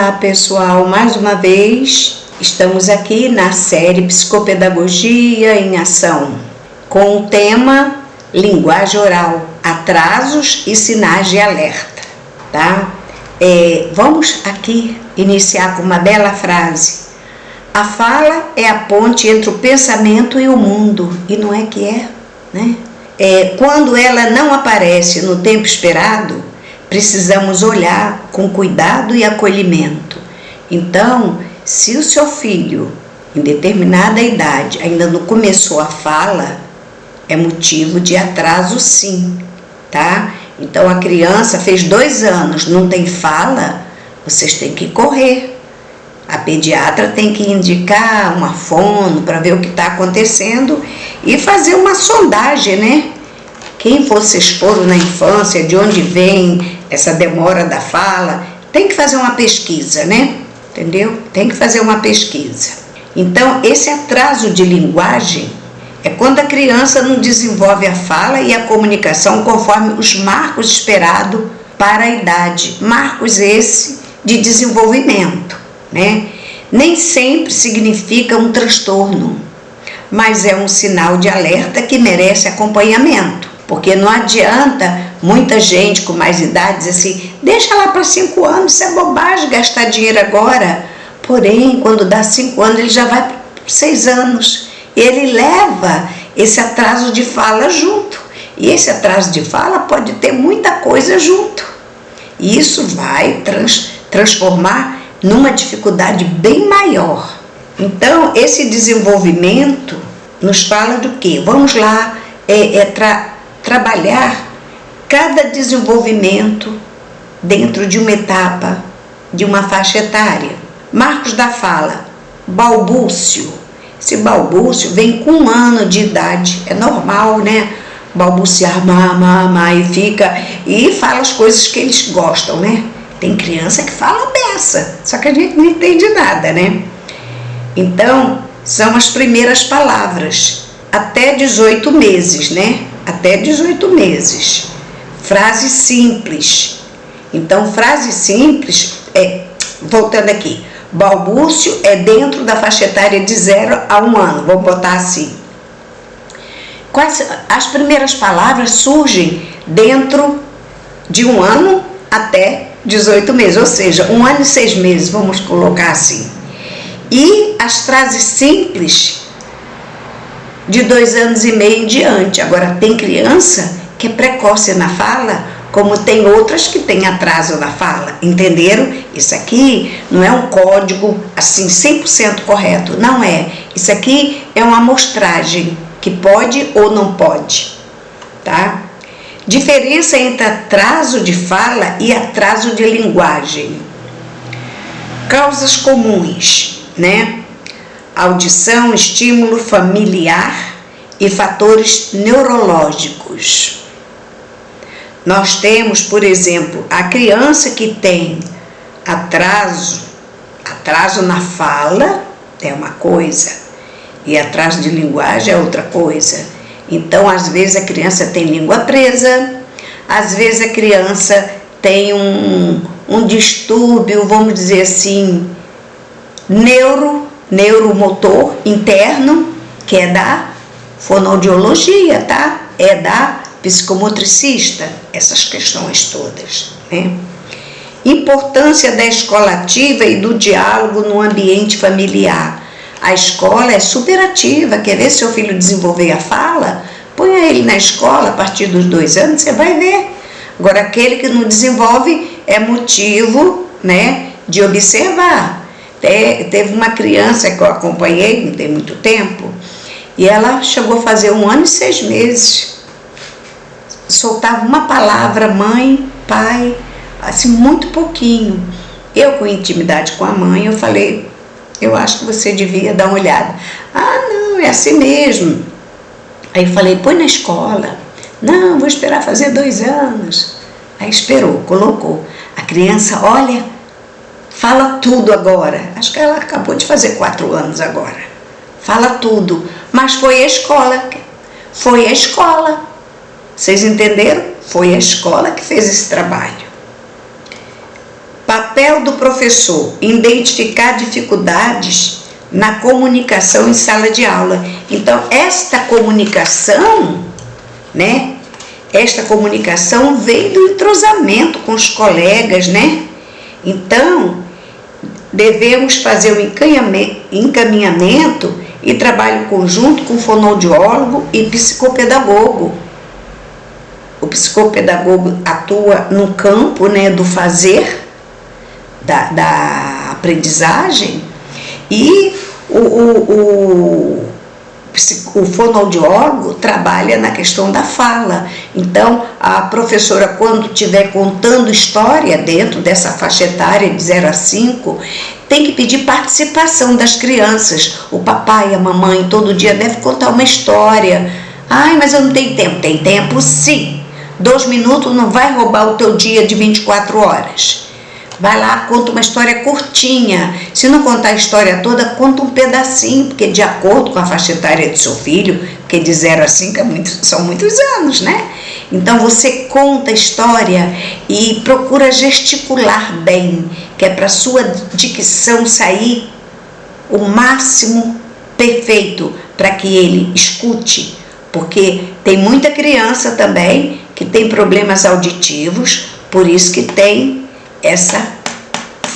Olá pessoal, mais uma vez estamos aqui na série Psicopedagogia em Ação com o tema Linguagem Oral, Atrasos e Sinais de Alerta, tá? Vamos aqui iniciar com uma bela frase. A fala é a ponte entre o pensamento e o mundo, e não é que é, né? Quando ela não aparece no tempo esperado, precisamos olhar com cuidado e acolhimento. Então, se o seu filho, em determinada idade, ainda não começou a fala, é motivo de atraso sim, tá? Então, a criança fez 2 anos, não tem fala, vocês têm que correr. A pediatra tem que indicar uma fono para ver o que está acontecendo e fazer uma sondagem, né? Quem vocês foram na infância, de onde vem essa demora da fala, tem que fazer uma pesquisa, né? Entendeu? Tem que fazer uma pesquisa. Então, esse atraso de linguagem é quando a criança não desenvolve a fala e a comunicação conforme os marcos esperados para a idade. Marcos esse de desenvolvimento, né? Nem sempre significa um transtorno, mas é um sinal de alerta que merece acompanhamento. Porque não adianta muita gente com mais idade dizer assim, deixa lá para 5 anos, isso é bobagem gastar dinheiro agora. Porém, quando dá 5 anos, ele já vai para 6 anos. Ele leva esse atraso de fala junto. E esse atraso de fala pode ter muita coisa junto. E isso vai transformar numa dificuldade bem maior. Então, esse desenvolvimento nos fala do quê? Vamos lá, trabalhar cada desenvolvimento dentro de uma etapa, de uma faixa etária. Marcos da fala, balbúcio. Esse balbúcio vem com 1 ano de idade, é normal, né? Balbuciar, mamá, e fica, e fala as coisas que eles gostam, né? Tem criança que fala beça, só que a gente não entende nada, né? Então, são as primeiras palavras, até 18 meses, né? Até 18 meses. Frase simples. Então, frase simples, voltando aqui, balbúcio é dentro da faixa etária de 0 a 1 ano, vamos botar assim. As primeiras palavras surgem dentro de 1 ano até 18 meses, ou seja, 1 ano e 6 meses, vamos colocar assim. E as frases simples de 2 anos e meio em diante. Agora, tem criança que é precoce na fala, como tem outras que têm atraso na fala, entenderam? Isso aqui não é um código assim 100% correto, não é. Isso aqui é uma amostragem que pode ou não pode, tá? Diferença entre atraso de fala e atraso de linguagem. Causas comuns, né? Audição, estímulo familiar e fatores neurológicos. Nós temos, por exemplo, a criança que tem atraso na fala é uma coisa e atraso de linguagem é outra coisa. Então, às vezes a criança tem língua presa, às vezes a criança tem um distúrbio, vamos dizer assim, neuromotor interno, que é da fonoaudiologia, tá? É da psicomotricista, essas questões todas, né? Importância da escola ativa e do diálogo no ambiente familiar. A escola é super ativa, quer ver seu filho desenvolver a fala? Ponha ele na escola a partir dos 2 anos, você vai ver. Agora, aquele que não desenvolve é motivo, né, de observar. Teve uma criança que eu acompanhei, não tem muito tempo, e ela chegou a fazer 1 ano e 6 meses. Soltava uma palavra, mãe, pai, assim, muito pouquinho. Eu, com intimidade com a mãe, eu falei, eu acho que você devia dar uma olhada. Ah, não, é assim mesmo. Aí eu falei, põe na escola. Não, vou esperar fazer 2 anos. Aí esperou, colocou. A criança, olha, fala tudo agora. Acho que ela acabou de fazer 4 anos agora. Fala tudo. Mas foi a escola. Foi a escola. Vocês entenderam? Foi a escola que fez esse trabalho. Papel do professor: identificar dificuldades na comunicação em sala de aula. Então, esta comunicação, né? Esta comunicação vem do entrosamento com os colegas, né? Então, devemos fazer o encaminhamento e trabalho conjunto com o fonoaudiólogo e psicopedagogo. O psicopedagogo atua no campo, né, do fazer, da aprendizagem, e o fonoaudiólogo trabalha na questão da fala. Então, a professora, quando estiver contando história dentro dessa faixa etária de 0 a 5, tem que pedir participação das crianças. O papai e a mamãe todo dia devem contar uma história. Ai, mas eu não tenho tempo. Tem tempo sim. 2 minutos não vai roubar o teu dia de 24 horas. Vai lá, conta uma história curtinha. Se não contar a história toda, conta um pedacinho, porque de acordo com a faixa etária do seu filho, porque de 0 a 5 são muitos anos, né? Então você conta a história e procura gesticular bem, que é para a sua dicção sair o máximo perfeito, para que ele escute, porque tem muita criança também que tem problemas auditivos, por isso que tem essa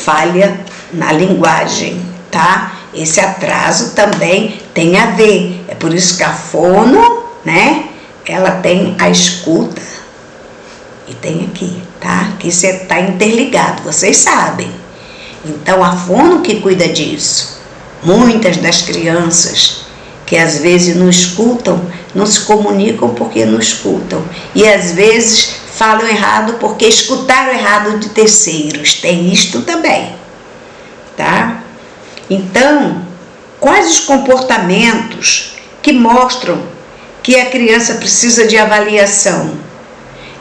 falha na linguagem, tá? Esse atraso também tem a ver. É por isso que a fono, né? Ela tem a escuta e tem aqui, tá? Que isso está interligado, vocês sabem. Então, a fono que cuida disso. Muitas das crianças que às vezes não escutam, não se comunicam porque não escutam. E às vezes falam errado porque escutaram errado de terceiros. Tem isto também, tá? Então, quais os comportamentos que mostram que a criança precisa de avaliação?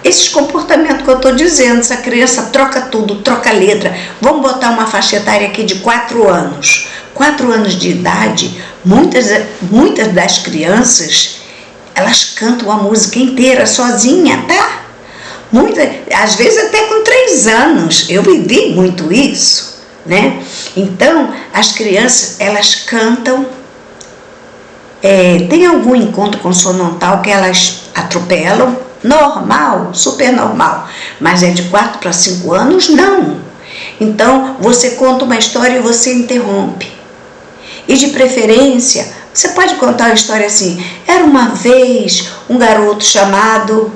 Esses comportamentos que eu estou dizendo, essa criança troca tudo, troca letra. Vamos botar uma faixa etária aqui de 4 anos. 4 anos de idade, muitas das crianças, elas cantam a música inteira sozinha, tá? Às vezes até com 3 anos, eu vivi muito isso, né? Então, as crianças, elas cantam, tem algum encontro consonantal que elas atropelam, normal, super normal, mas é de 4 para 5 anos, não. Então, você conta uma história e você interrompe. E de preferência, você pode contar uma história assim: era uma vez um garoto chamado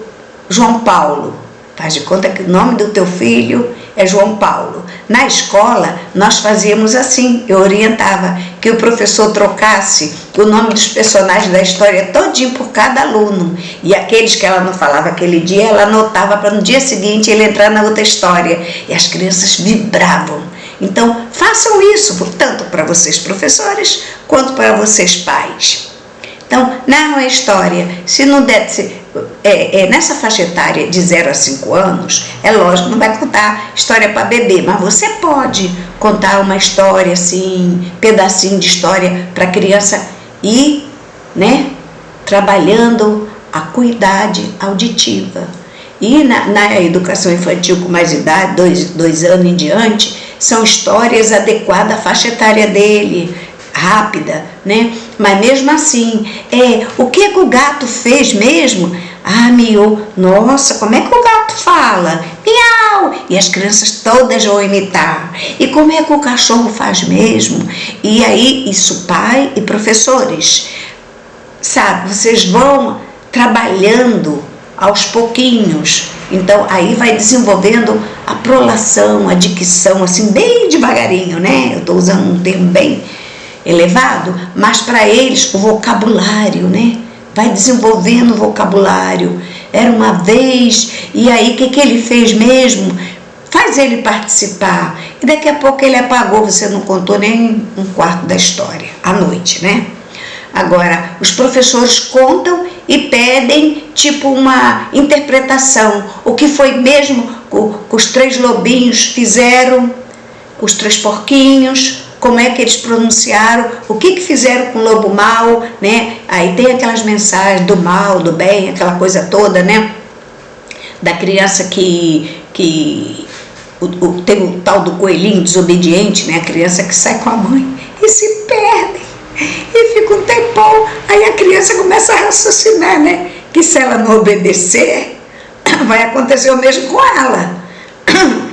João Paulo. Faz de conta que o nome do teu filho é João Paulo. Na escola, nós fazíamos assim, eu orientava que o professor trocasse o nome dos personagens da história todinho por cada aluno. E aqueles que ela não falava aquele dia, ela anotava para no dia seguinte ele entrar na outra história. E as crianças vibravam. Então, façam isso, tanto para vocês professores, quanto para vocês pais. Então, narram a história. Se não der, nessa faixa etária de 0 a 5 anos, é lógico, não vai contar história para bebê, mas você pode contar uma história assim, pedacinho de história para a criança ir, né, trabalhando a acuidade auditiva. E na educação infantil com mais idade, 2 anos em diante, são histórias adequadas à faixa etária dele, rápida, né? Mas mesmo assim, o que o gato fez mesmo? Ah, miou. Nossa, como é que o gato fala? Miau! E as crianças todas vão imitar. E como é que o cachorro faz mesmo? E aí, isso pai e professores, sabe? Vocês vão trabalhando aos pouquinhos. Então, aí vai desenvolvendo a prolação, a dicção, assim, bem devagarinho, né? Eu estou usando um termo bem elevado, mas para eles o vocabulário, né? Vai desenvolvendo o vocabulário. Era uma vez, e aí o que ele fez mesmo? Faz ele participar. E daqui a pouco ele apagou, você não contou nem 1/4 da história, à noite, né? Agora, os professores contam e pedem tipo uma interpretação. O que foi mesmo que os 3 lobinhos fizeram, os 3 porquinhos, como é que eles pronunciaram, o que fizeram com o lobo mau, né? Aí tem aquelas mensagens do mal, do bem, aquela coisa toda, né? Da criança que tem o tal do coelhinho desobediente, né? A criança que sai com a mãe e se perde. E fica um tempão, aí a criança começa a raciocinar, né? Que se ela não obedecer, vai acontecer o mesmo com ela.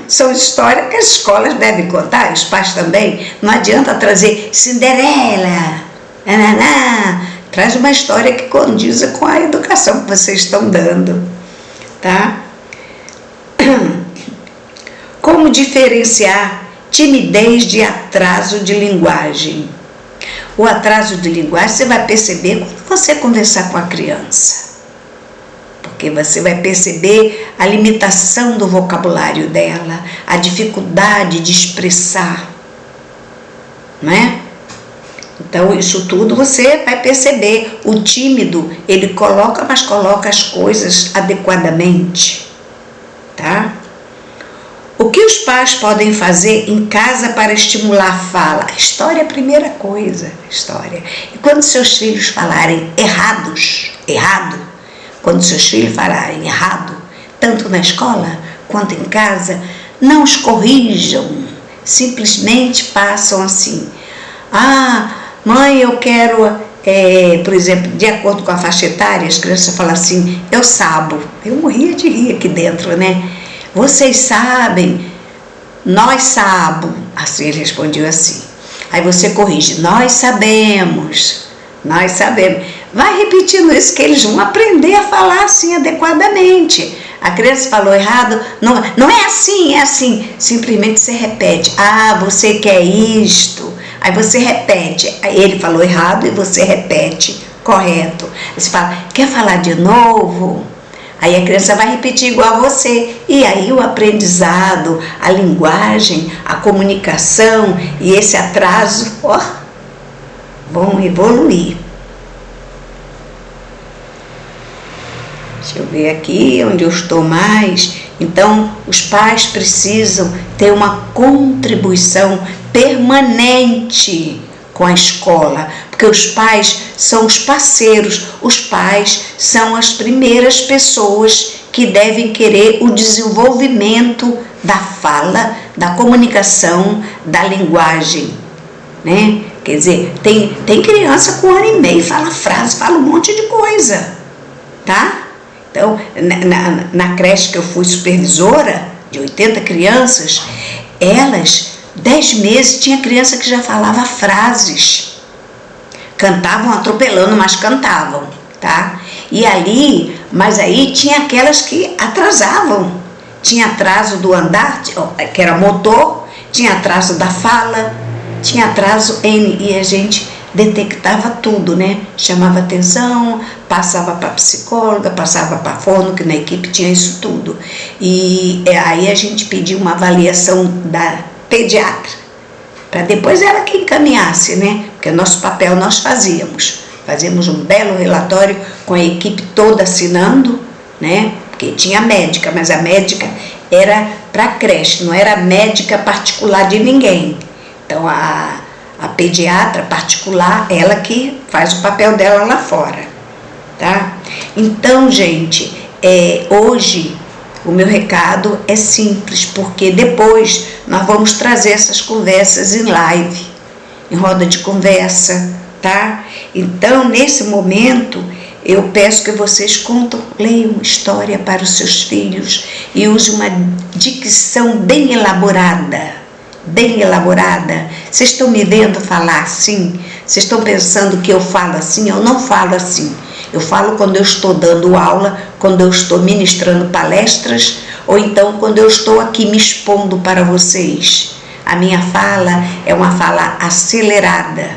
São histórias que as escolas devem contar, os pais também. Não adianta trazer Cinderela, traz uma história que condiza com a educação que vocês estão dando, tá? Como diferenciar timidez de atraso de linguagem? O atraso de linguagem você vai perceber quando você conversar com a criança. Porque você vai perceber a limitação do vocabulário dela, a dificuldade de expressar, não é? Então, isso tudo você vai perceber. O tímido, ele coloca, mas coloca as coisas adequadamente, tá? O que os pais podem fazer em casa para estimular a fala? A história é a primeira coisa, história. E quando seus filhos falarem errado, quando seus filhos falarem errado, tanto na escola quanto em casa, não os corrijam, simplesmente passam assim. Ah, mãe, eu quero, por exemplo, de acordo com a faixa etária, as crianças falam assim, eu sabo. Eu morria de rir aqui dentro, né? Vocês sabem, nós sabemos. Assim ele respondia assim. Aí você corrige, nós sabemos. Vai repetindo isso que eles vão aprender a falar assim adequadamente. A criança falou errado, não é assim, é assim. Simplesmente você repete, ah, você quer isto. Aí você repete, aí ele falou errado e você repete correto. Aí você fala, quer falar de novo? Aí a criança vai repetir igual a você. E aí o aprendizado, a linguagem, a comunicação e esse atraso, vão evoluir. Deixa eu ver aqui onde eu estou mais. Então, os pais precisam ter uma contribuição permanente com a escola, porque os pais são os parceiros, os pais são as primeiras pessoas que devem querer o desenvolvimento da fala, da comunicação, da linguagem, né? Quer dizer, tem criança com 1 ano e meio, fala frase, fala um monte de coisa, tá? Então, na creche que eu fui supervisora, de 80 crianças, elas, 10 meses, tinha criança que já falava frases. Cantavam atropelando, mas cantavam, tá? E ali, mas aí tinha aquelas que atrasavam. Tinha atraso do andar, que era motor, tinha atraso da fala, tinha atraso N, e a gente detectava tudo, né? Chamava atenção, passava para a psicóloga, passava para a fono, que na equipe tinha isso tudo. E aí a gente pediu uma avaliação da pediatra, para depois ela que encaminhasse, né? Porque nosso papel nós fazíamos um belo relatório com a equipe toda assinando, né? Porque tinha médica, mas a médica era para creche, não era médica particular de ninguém. Então a pediatra particular, ela que faz o papel dela lá fora, tá? Então, gente, hoje o meu recado é simples, porque depois nós vamos trazer essas conversas em live, em roda de conversa, tá? Então, nesse momento, eu peço que vocês leiam história para os seus filhos e usem uma dicção bem elaborada. Vocês estão me vendo falar assim? Vocês estão pensando que eu falo assim? Eu não falo assim. Eu falo quando eu estou dando aula, quando eu estou ministrando palestras, ou então quando eu estou aqui me expondo para vocês. A minha fala é uma fala acelerada.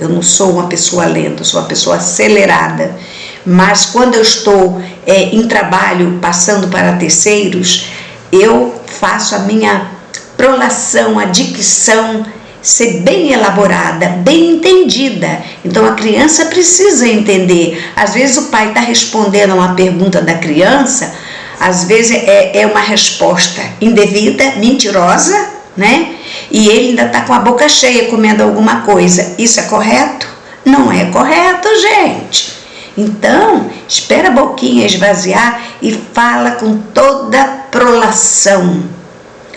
Eu não sou uma pessoa lenta, eu sou uma pessoa acelerada. Mas quando eu estou em trabalho, passando para terceiros, eu faço a minha prolação, a dicção ser bem elaborada, bem entendida. Então a criança precisa entender. Às vezes o pai está respondendo a uma pergunta da criança, às vezes é uma resposta indevida, mentirosa, né? E ele ainda está com a boca cheia comendo alguma coisa. Isso é correto? Não é correto, gente. Então, espera a boquinha esvaziar e fala com toda prolação.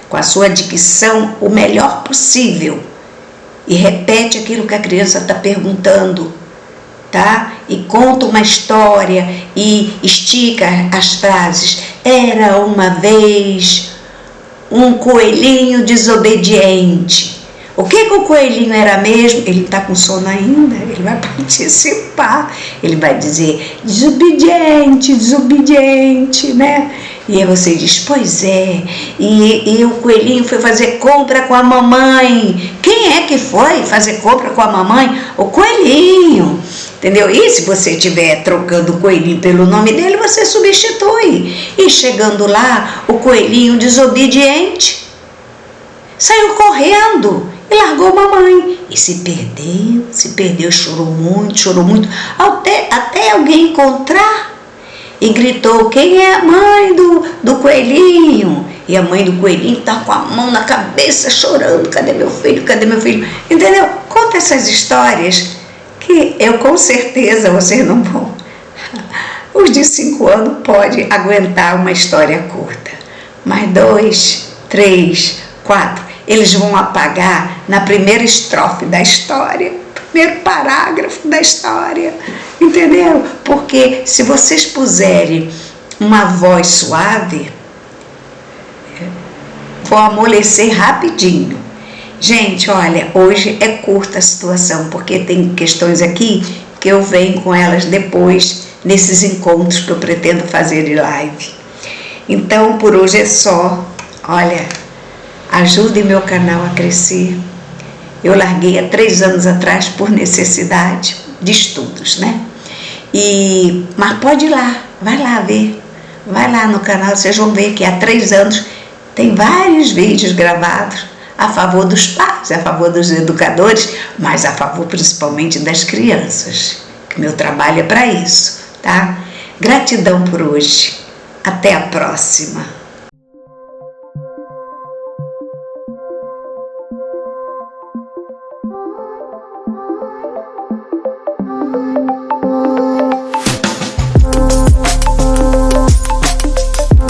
com a sua dicção o melhor possível e repete aquilo que a criança está perguntando, tá? E conta uma história e estica as frases. Era uma vez um coelhinho desobediente. O que o coelhinho era mesmo? Ele está com sono ainda, ele vai participar, ele vai dizer desobediente, desobediente, né? E aí você diz, pois é, e o coelhinho foi fazer compra com a mamãe. Quem é que foi fazer compra com a mamãe? O coelhinho, entendeu? E se você estiver trocando o coelhinho pelo nome dele, você substitui. E chegando lá, o coelhinho desobediente saiu correndo e largou a mamãe. E se perdeu, chorou muito, até alguém encontrar. E gritou, quem é a mãe do coelhinho? E a mãe do coelhinho está com a mão na cabeça chorando, cadê meu filho, cadê meu filho? Entendeu? Conta essas histórias que eu com certeza vocês não vão. Os de 5 anos podem aguentar uma história curta, mas 2, 3, 4, eles vão apagar na primeira estrofe da história, primeiro parágrafo da história, entendeu? Porque se vocês puserem uma voz suave, vão amolecer rapidinho. Gente, olha, hoje é curta a situação, porque tem questões aqui que eu venho com elas depois, nesses encontros que eu pretendo fazer de live. Então, por hoje é só. Olha, ajude meu canal a crescer. Eu larguei há 3 anos atrás por necessidade de estudos, né? Mas pode ir lá, vai lá ver. Vai lá no canal, vocês vão ver que há 3 anos tem vários vídeos gravados a favor dos pais, a favor dos educadores, mas a favor principalmente das crianças, que meu trabalho é para isso, tá? Gratidão por hoje. Até a próxima.